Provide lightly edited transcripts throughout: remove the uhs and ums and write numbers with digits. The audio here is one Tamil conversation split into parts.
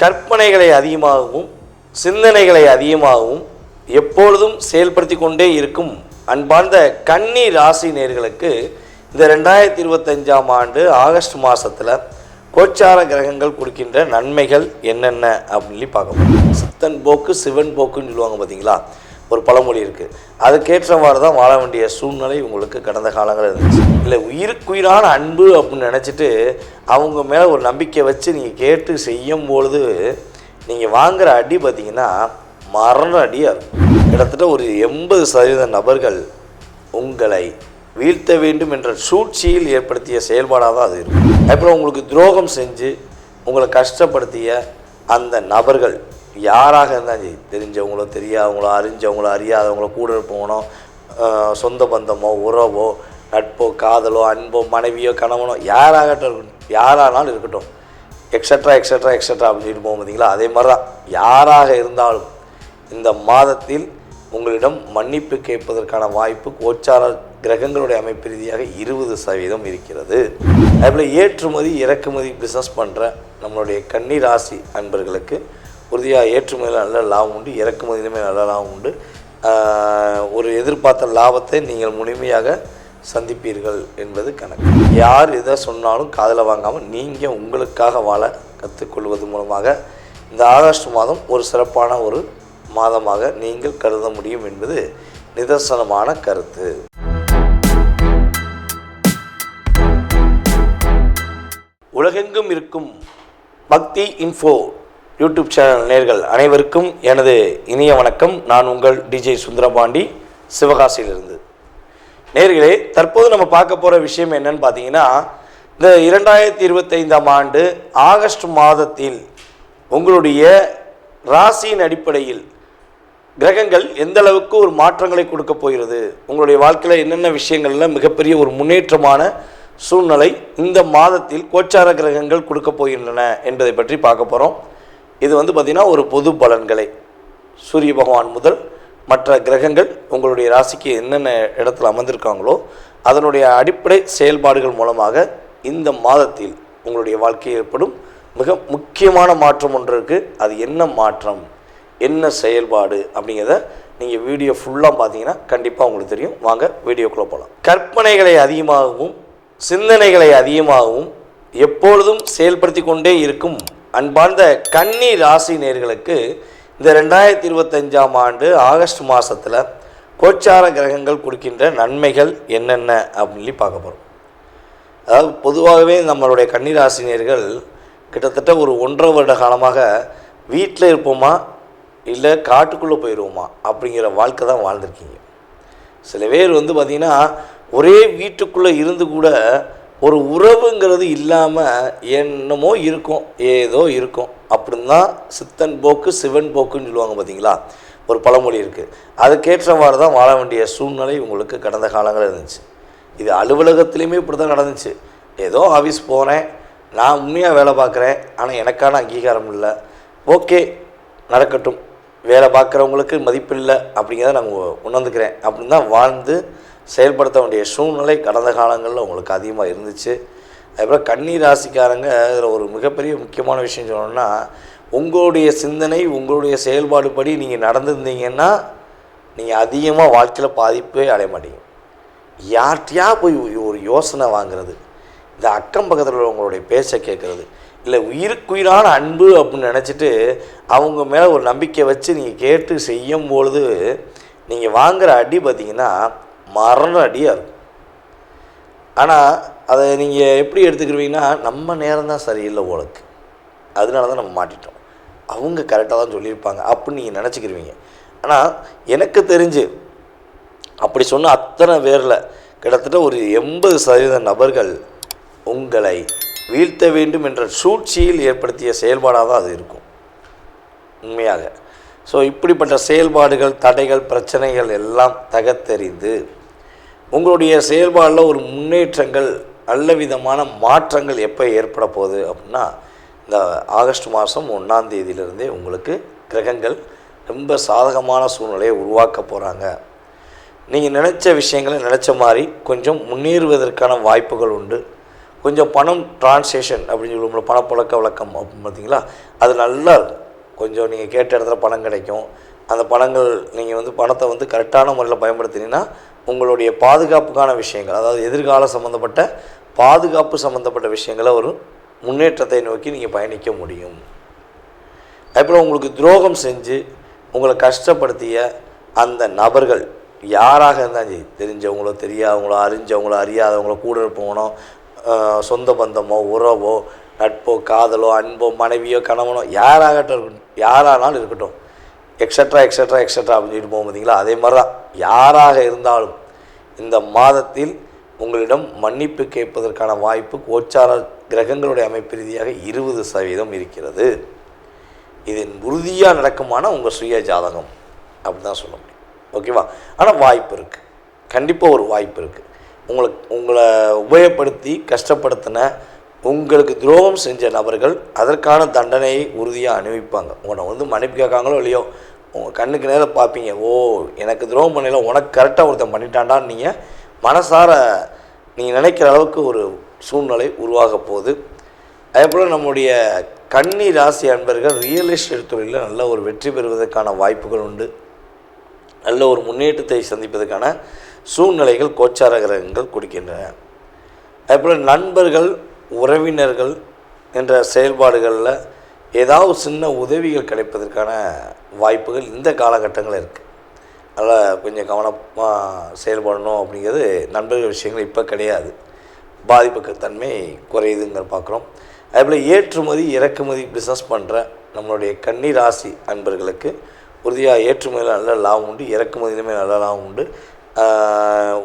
கற்பனைகளை அதிகமாகவும் சிந்தனைகளை அதிகமாகவும் எப்பொழுதும் செயல்படுத்தி கொண்டே இருக்கும் அன்பார்ந்த கன்னி ராசி நேயர்களுக்கு இந்த 2025ஆம் ஆண்டு ஆகஸ்ட் மாதத்தில் கோச்சார கிரகங்கள் கொடுக்கின்ற நன்மைகள் என்னென்ன அப்படின்னு பார்க்கணும். சித்தன் போக்கு சிவன் போக்குன்னு சொல்லுவாங்க பார்த்தீங்களா, ஒரு பழமொழி இருக்குது. அதுக்கேற்றவாறு தான் வாழ வேண்டிய சூழ்நிலை உங்களுக்கு கடந்த காலங்களில் இருந்துச்சு. இல்லை உயிருக்குயிரான அன்பு அப்படின்னு நினச்சிட்டு அவங்க மேலே ஒரு நம்பிக்கை வச்சு நீங்கள் கேட்டு செய்யும்பொழுது நீங்கள் வாங்குகிற அடி பார்த்திங்கன்னா மரண அடியாக இருக்கும். கிட்டத்தட்ட ஒரு 80% நபர்கள் உங்களை வீழ்த்த வேண்டும் என்ற சூழ்ச்சியில் ஏற்படுத்திய செயல்பாடாக தான் அது இருக்கும். அப்புறம் உங்களுக்கு துரோகம் செஞ்சு உங்களை கஷ்டப்படுத்திய அந்த நபர்கள் யாராக இருந்தாலும் சரி, தெரிஞ்சவங்களோ தெரியாதவங்களோ அறிஞ்சவங்களோ அறியாதவங்களோ கூட இருப்பவனோ சொந்த பந்தமோ உறவோ நட்போ காதலோ அன்போ மனைவியோ கணவனோ யாரானாலும் இருக்கட்டும், எக்ஸட்ரா எக்ஸட்ரா எக்ஸட்ரா அப்படின்னு சொல்லிட்டு போகும் பார்த்தீங்களா, அதே மாதிரி தான் யாராக இருந்தாலும் இந்த மாதத்தில் உங்களிடம் மன்னிப்பு கேட்பதற்கான வாய்ப்பு கோச்சார கிரகங்களுடைய அமைப்பு ரீதியாக 20% இருக்கிறது. அதேபோல் ஏற்றுமதி இறக்குமதி பிஸ்னஸ் பண்ணுற நம்மளுடைய கன்னி ராசி அன்பர்களுக்கு உறுதியாக ஏற்றுமதியில் நல்ல லாபம் உண்டு, இறக்குமதியிலுமே நல்ல லாபம் உண்டு. ஒரு எதிர்பார்த்த லாபத்தை நீங்கள் முழுமையாக சந்திப்பீர்கள் என்பது கணக்கு. யார் எதை சொன்னாலும் காதில் வாங்காமல் நீங்கள் உங்களுக்காக வாழ கற்றுக்கொள்வது மூலமாக இந்த ஆகஸ்ட் மாதம் ஒரு சிறப்பான ஒரு மாதமாக நீங்கள் கருத முடியும் என்பது நிதர்சனமான கருத்து. உலகெங்கும் இருக்கும் பக்தி இன்ஃபோ யூடியூப் சேனல் நேயர்கள் அனைவருக்கும் எனது இனிய வணக்கம். நான் உங்கள் டிஜே சுந்தரபாண்டி, சிவகாசியிலிருந்து. நேயர்களே, தற்போது நம்ம பார்க்க போகிற விஷயம் என்னன்னு பார்த்தீங்கன்னா, இந்த 2025ஆம் ஆண்டு ஆகஸ்ட் மாதத்தில் உங்களுடைய ராசியின் அடிப்படையில் கிரகங்கள் எந்த அளவுக்கு ஒரு மாற்றங்களை கொடுக்க போகிறது, உங்களுடைய வாழ்க்கையில் என்னென்ன விஷயங்களில் மிகப்பெரிய ஒரு முன்னேற்றமான சூழ்நிலை இந்த மாதத்தில் கோச்சார கிரகங்கள் கொடுக்க போகின்றன என்பதை பற்றி பார்க்க போகிறோம். இது பார்த்திங்கன்னா ஒரு பொது பலன்களை, சூரிய பகவான் முதல் மற்ற கிரகங்கள் உங்களுடைய ராசிக்கு என்னென்ன இடத்துல அமர்ந்திருக்காங்களோ அதனுடைய அடிப்படை செயல்பாடுகள் மூலமாக இந்த மாதத்தில் உங்களுடைய வாழ்க்கையில் ஏற்படும் மிக முக்கியமான மாற்றம் ஒன்று இருக்குது. அது என்ன மாற்றம், என்ன செயல்பாடு அப்படிங்கிறத நீங்கள் வீடியோ ஃபுல்லாக பார்த்தீங்கன்னா கண்டிப்பாக உங்களுக்கு தெரியும். வாங்க வீடியோக்குள்ளே போகலாம். கற்பனைகளை அதிகமாகவும் சிந்தனைகளை அதிகமாகவும் எப்பொழுதும் செயல்படுத்தி கொண்டே இருக்கும் அன்பார்ந்த கன்னி ராசி நேயர்களுக்கு இந்த 2025ஆம் ஆண்டு ஆகஸ்ட் மாதத்தில் கோச்சார கிரகங்கள் கொடுக்கின்ற நன்மைகள் என்னென்ன அப்படின்னு பார்க்க போகிறோம். அதாவது பொதுவாகவே நம்மளுடைய கன்னி ராசி நேயர்கள் கிட்டத்தட்ட ஒரு 1.5 வருட காலமாக வீட்டில் இருப்போமா இல்லை காட்டுக்குள்ளே போயிடுவோமா அப்படிங்கிற வாழ்க்கை தான் வாழ்ந்துருக்கீங்க. சில பேர் பார்த்திங்கன்னா ஒரே வீட்டுக்குள்ளே இருந்து கூட ஒரு உறவுங்கிறது இல்லாமல் என்னமோ இருக்கும், ஏதோ இருக்கும். அப்படின்னு தான் சித்தன் போக்கு சிவன் போக்குன்னு சொல்லுவாங்க பார்த்தீங்களா, ஒரு பழமொழி இருக்குது. அதுக்கேற்றவாறு தான் வாழ வேண்டிய சூழ்நிலை உங்களுக்கு கடந்த காலங்களில் இருந்துச்சு. இது அலுவலகத்துலேயுமே இப்படி தான் நடந்துச்சு. ஏதோ ஆஃபீஸ் போகிறேன், நான் உண்மையாக வேலை பார்க்குறேன், ஆனால் எனக்கான அங்கீகாரம் இல்லை, ஓகே நடக்கட்டும், வேலை பார்க்குறவங்களுக்கு மதிப்பு இல்லை அப்படிங்கிறத நாங்கள் உணர்ந்துக்கிறேன் அப்படின்னு தான் வாழ்ந்து செயல்படுத்த வேண்டிய சூழ்நிலை கடந்த காலங்களில் உங்களுக்கு அதிகமாக இருந்துச்சு. அதுக்கப்புறம் கன்னி ராசிக்காரங்க இதில் ஒரு மிகப்பெரிய முக்கியமான விஷயம் சொல்லணும்னா, உங்களுடைய சிந்தனை உங்களுடைய செயல்பாடு படி நீங்கள் நடந்துருந்தீங்கன்னா நீங்கள் அதிகமாக வாழ்க்கையில் பாதிப்பே அடைய மாட்டீங்க. யார்கிட்டையா போய் ஒரு யோசனை வாங்கிறது, இந்த அக்கம் பக்கத்தில் உள்ளவங்களுடைய பேச்சை கேட்குறது, இல்லை உயிருக்குயிரான அன்பு அப்படின்னு நினச்சிட்டு அவங்க மேலே ஒரு நம்பிக்கை வச்சு நீங்கள் கேட்டு செய்யும்பொழுது நீங்கள் வாங்குகிற அடி பார்த்திங்கன்னா மரண அடியாக இருக்கும். ஆனால் அதை நீங்கள் எப்படி எடுத்துக்கிடுவீங்கன்னா, நம்ம நேரம் தான் சரியில்லை போலக்கு, அதனால தான் நம்ம மாட்டிட்டோம், அவங்க கரெக்டாக தான் சொல்லியிருப்பாங்க அப்படின்னு நீங்கள் நினச்சிக்கிடுவீங்க. ஆனால் எனக்கு தெரிஞ்சு அப்படி சொன்ன அத்தனை பேரில் கிட்டத்தட்ட ஒரு 80% நபர்கள் உங்களை வீழ்த்த வேண்டும் என்ற சூழ்ச்சியில் ஏற்படுத்திய செயல்பாடாக தான் அது இருக்கும் உண்மையாக. ஸோ இப்படிப்பட்ட செயல்பாடுகள், தடைகள், பிரச்சனைகள் எல்லாம் தகர்த்தெறிந்து உங்களுடைய செயல்பாடில் ஒரு முன்னேற்றங்கள், நல்ல விதமான மாற்றங்கள் எப்போ ஏற்பட போகுது அப்படின்னா, இந்த ஆகஸ்ட் மாதம் 1ஆம் தேதியிலிருந்தே உங்களுக்கு கிரகங்கள் ரொம்ப சாதகமான சூழ்நிலையை உருவாக்க போகிறாங்க. நீங்கள் நினச்ச விஷயங்களை நினச்ச மாதிரி கொஞ்சம் முன்னேறுவதற்கான வாய்ப்புகள் உண்டு. கொஞ்சம் பணம் டிரான்சேக்ஷன் அப்படின்னு சொல்லுவோம், பணப்பழக்க வழக்கம் அப்படின்னு பார்த்தீங்களா, அது நல்லா இருக்கும். கொஞ்சம் நீங்கள் கேட்ட இடத்துல பணம் கிடைக்கும். அந்த பணங்கள் நீங்கள் வந்து பணத்தை வந்து கரெக்டான முறையில் பயன்படுத்தினீங்கன்னா உங்களுடைய பாதுகாப்புக்கான விஷயங்கள், அதாவது எதிர்கால சம்மந்தப்பட்ட பாதுகாப்பு சம்மந்தப்பட்ட விஷயங்களை ஒரு முன்னேற்றத்தை நோக்கி நீங்கள் பயணிக்க முடியும். அதுபோல் உங்களுக்கு துரோகம் செஞ்சு உங்களை கஷ்டப்படுத்திய அந்த நபர்கள் யாராக இருந்தாலும் சரி, தெரிஞ்சவங்களோ தெரியாதவங்களோ அறிஞ்சவங்களோ அறியாதவங்களோ கூட இருப்பவனோ சொந்த பந்தமோ உறவோ நட்போ காதலோ அன்போ மனைவியோ கணவனோ யாரானாலும் இருக்கட்டும், எக்ஸட்ரா எக்ஸட்ரா எக்ஸட்ரா அப்படின்னு சொல்லிட்டு போகும் பார்த்தீங்களா, அதே மாதிரி தான் யாராக இருந்தாலும் இந்த மாதத்தில் உங்களிடம் மன்னிப்பு கேட்பதற்கான வாய்ப்பு கோச்சார கிரகங்களுடைய அமைப்பு ரீதியாக 20% இருக்கிறது. இது உறுதியாக நடக்குமான உங்கள் சுய ஜாதகம் அப்படி தான் சொல்ல முடியும். ஓகேவா? ஆனால் வாய்ப்பு இருக்குது, கண்டிப்பாக ஒரு வாய்ப்பு இருக்குது. உங்களை உபயோகப்படுத்தி கஷ்டப்படுத்தின உங்களுக்கு துரோகம் செஞ்ச நபர்கள் அதற்கான தண்டனையை உறுதியாக அனுபவிப்பாங்க. உங்களை வந்து மன்னிப்பு கேட்காங்களோ இல்லையோ, உங்கள் கண்ணுக்கு நேரம் பார்ப்பீங்க, ஓ எனக்கு துரோகம் பண்ணல, உனக்கு கரெக்டாக ஒருத்தன் பண்ணிட்டான்டான்னு நீங்கள் மனசார நீங்கள் நினைக்கிற அளவுக்கு ஒரு சூழ்நிலை உருவாக போகுது. அதேபோல் நம்முடைய கன்னி ராசி அன்பர்கள் ரியல் எஸ்டேட் தொழிலில் நல்ல ஒரு வெற்றி பெறுவதற்கான வாய்ப்புகள் உண்டு. நல்ல ஒரு முன்னேற்றத்தை சந்திப்பதற்கான சூழ்நிலைகள் கோச்சார கிரகங்கள் கொடுக்கின்றன. அதேபோல் நண்பர்கள் உறவினர்கள் என்ற செயல்பாடுகளில் ஏதாவது சின்ன உதவிகள் கிடைப்பதற்கான வாய்ப்புகள் இந்த காலகட்டங்களில் இருக்குது. அதனால் கொஞ்சம் கவனமாக செயல்படணும் அப்படிங்கிறது நண்பர்கள் விஷயங்கள் இப்போ கிடையாது. பாதிப்புக்கு தன்மை குறையுதுங்கிற பார்க்குறோம். அதேபோல் ஏற்றுமதி இறக்குமதி பிஸ்னஸ் பண்ணுற நம்மளுடைய கன்னி ராசி அன்பர்களுக்கு உறுதியாக ஏற்றுமதியில் நல்ல லாபம் உண்டு, இறக்குமதியிலுமே நல்ல லாபம் உண்டு.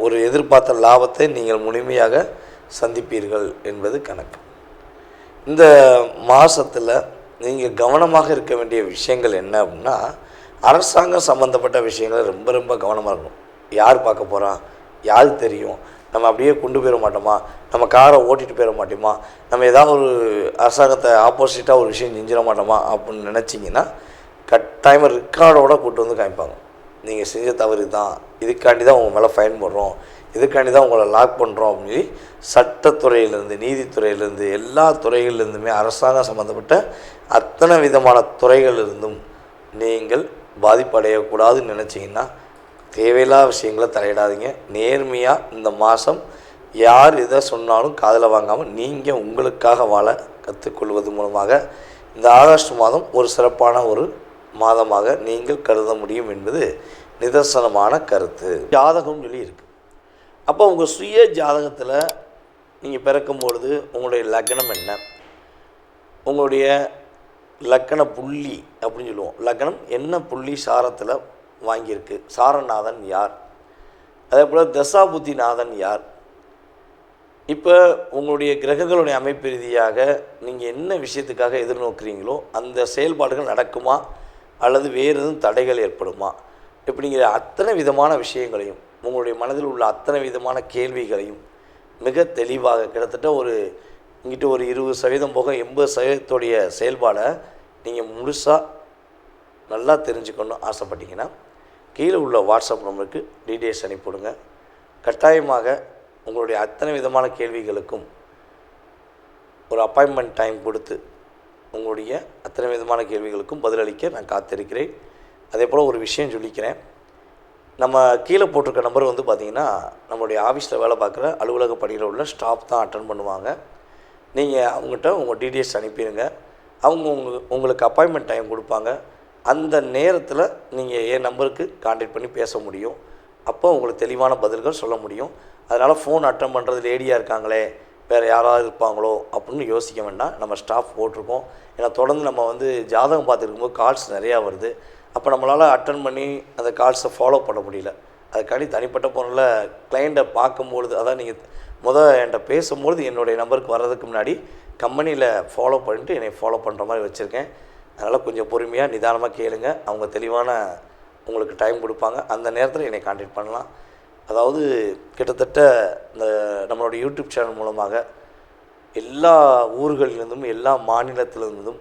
ஒரு எதிர்பார்த்த லாபத்தை நீங்கள் முழுமையாக சந்திப்பீர்கள் என்பது கணக்கு. இந்த மாதத்தில் நீங்கள் கவனமாக இருக்க வேண்டிய விஷயங்கள் என்ன அப்படின்னா, அரசாங்கம் சம்மந்தப்பட்ட விஷயங்கள் ரொம்ப ரொம்ப கவனமாக இருக்கணும். யார் பார்க்க போகிறான், யாருக்கு தெரியும், நம்ம அப்படியே கொண்டு போயிட மாட்டோமா, நம்ம காரை ஓட்டிகிட்டு போயிட மாட்டோமா, நம்ம ஏதாவது ஒரு அரசாங்கத்தை ஆப்போசிட்டாக ஒரு விஷயம் செஞ்சிட மாட்டோமா அப்படின்னு நினச்சிங்கன்னா கட்டாயமாக ரெக்கார்டோடு கூட்டு வந்து காமிப்பாங்க. நீங்கள் செஞ்ச தவறு தான், இதுக்காண்டி தான் உங்கள் மேலே ஃபைன் போடுறோம், இதுக்காண்டி தான் உங்களை லாக் பண்ணுறோம் அப்படின்னு சொல்லி சட்டத்துறையிலேருந்து நீதித்துறையிலேருந்து எல்லா துறைகளிலிருந்துமே அரசாங்கம் சம்மந்தப்பட்ட அத்தனை விதமான துறைகளிலிருந்தும் நீங்கள் பாதிப்படையக்கூடாதுன்னு நினச்சிங்கன்னா தேவையில்லாத விஷயங்களை தலையிடாதீங்க. நேர்மையாக இந்த மாதம் யார் எதை சொன்னாலும் காதில் வாங்காமல் நீங்கள் உங்களுக்காக வாழ கற்றுக்கொள்வது மூலமாக இந்த ஆகஸ்ட் மாதம் ஒரு சிறப்பான ஒரு மாதமாக நீங்கள் கருத முடியும் என்பது நிதர்சனமான கருத்து. ஜாதகம் சொல்லி இருக்குது. அப்போ உங்கள் சுய ஜாதகத்தில் நீங்கள் பிறக்கும்பொழுது உங்களுடைய லக்னம் என்ன, உங்களுடைய லக்கண புள்ளி அப்படின்னு சொல்லுவோம், லக்னம் என்ன புள்ளி சாரத்தில் வாங்கியிருக்கு, சாரநாதன் யார், அதே போல் தசாபுத்திநாதன் யார். இப்போ உங்களுடைய கிரகங்களுடைய அமைப்பு ரீதியாக நீங்கள் என்ன விஷயத்துக்காக எதிர்நோக்குறீங்களோ அந்த செயல்பாடுகள் நடக்குமா அல்லது வேறு எதுவும் தடைகள் ஏற்படுமா இப்படிங்கிற அத்தனை விதமான விஷயங்களையும் உங்களுடைய மனதில் உள்ள அத்தனை விதமான கேள்விகளையும் மிக தெளிவாக கிட்டத்தட்ட இங்கிட்ட ஒரு 20% போக 80% செயல்பாடை நீங்கள் முழுசாக நல்லா தெரிஞ்சுக்கணும் ஆசைப்பட்டீங்கன்னா கீழே உள்ள வாட்ஸ்அப் நம்பருக்கு டீட்டெயில்ஸ் அனுப்பிவிடுங்க. கட்டாயமாக உங்களுடைய அத்தனை விதமான கேள்விகளுக்கும் ஒரு அப்பாயின்மெண்ட் டைம் கொடுத்து உங்களுடைய அத்தனை விதமான கேள்விகளுக்கும் பதிலளிக்க நான் காத்திருக்கிறேன். அதே போல் ஒரு விஷயம் சொல்லிக்கிறேன், நம்ம கீழே போட்டிருக்க நம்பர் வந்து பார்த்திங்கன்னா நம்மளுடைய ஆஃபீஸில் வேலை பார்க்குற அலுவலக பணியில் உள்ள ஸ்டாஃப் தான் அட்டன் பண்ணுவாங்க. நீங்கள் அவங்ககிட்ட உங்கள் டீட்டெயில்ஸ் அனுப்பிடுங்க. அவங்க உங்களுக்கு அப்பாயின்மெண்ட் டைம் கொடுப்பாங்க. அந்த நேரத்தில் நீங்கள் என் நம்பருக்கு கான்டாக்ட் பண்ணி பேச முடியும். அப்போ உங்களுக்கு தெளிவான பதில்கள் சொல்ல முடியும். அதனால் ஃபோன் அட்டன் பண்ணுறது லேடியாக இருக்காங்களே வேறு யாராவது இருப்பாங்களோ அப்படின்னு யோசிக்க வேண்டாம். நம்ம ஸ்டாஃப் போட்டிருக்கோம். ஏன்னா தொடர்ந்து நம்ம வந்து ஜாதகம் பார்த்துருக்கும்போது கால்ஸ் நிறையா வருது. அப்போ நம்மளால் அட்டன் பண்ணி அந்த கால்ஸை ஃபாலோ பண்ண முடியல. அதுக்காண்டி தனிப்பட்ட பொருளில் கிளைண்ட்டை பார்க்கும்பொழுது, அதான் நீங்கள் என்கிட்ட பேசும்பொழுது என்னுடைய நம்பருக்கு வர்றதுக்கு முன்னாடி கம்பெனியில் ஃபாலோ பண்ணிட்டு என்னை ஃபாலோ பண்ணுற மாதிரி வச்சுருக்கேன். அதனால் கொஞ்சம் பொறுமையாக நிதானமாக கேளுங்க. அவங்க தெளிவான உங்களுக்கு டைம் கொடுப்பாங்க. அந்த நேரத்தில் என்னை கான்டாக்ட் பண்ணலாம். அதாவது கிட்டத்தட்ட இந்த நம்மளோட யூடியூப் சேனல் மூலமாக எல்லா ஊர்களிலிருந்தும் எல்லா மாநிலத்திலிருந்தும்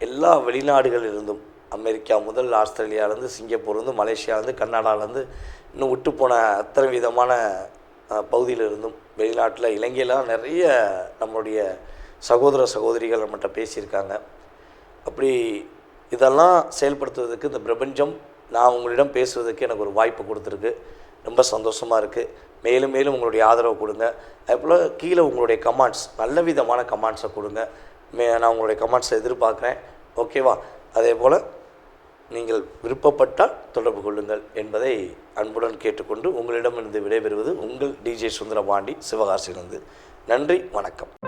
எல்லா வெளிநாடுகளிலிருந்தும் அமெரிக்கா முதல் ஆஸ்திரேலியாவிலேருந்து சிங்கப்பூர்லேருந்து மலேசியாவிலேருந்து கர்நாடகாவிலேருந்து இன்னும் விட்டு போன அத்தனை விதமான பகுதியிலிருந்தும் வெளிநாட்டில் இலங்கையெல்லாம் நிறைய நம்மளுடைய சகோதர சகோதரிகள் நம்மகிட்ட பேசியிருக்காங்க. அப்படி இதெல்லாம் செயல்படுத்துவதற்கு இந்த பிரபஞ்சம் நான் உங்களிடம் பேசுவதற்கு எனக்கு ஒரு வாய்ப்பு கொடுத்துருக்கு. ரொம்ப சந்தோஷமாக இருக்குது. மேலும் மேலும் உங்களுடைய ஆதரவு கொடுங்க. அதுபோல் கீழே உங்களுடைய கமெண்ட்ஸ், நல்ல விதமான கமெண்ட்ஸை கொடுங்க. நான் உங்களுடைய கமெண்ட்ஸை எதிர்பார்க்குறேன். ஓகேவா? அதே போல் நீங்கள் விருப்பப்பட்டால் தொடர்பு கொள்ளுங்கள் என்பதை அன்புடன் கேட்டுக்கொண்டு உங்களிடமிருந்து விடைபெறுவது உங்கள் டிஜே சுந்தரபாண்டி, சிவகாசியிலிருந்து. நன்றி, வணக்கம்.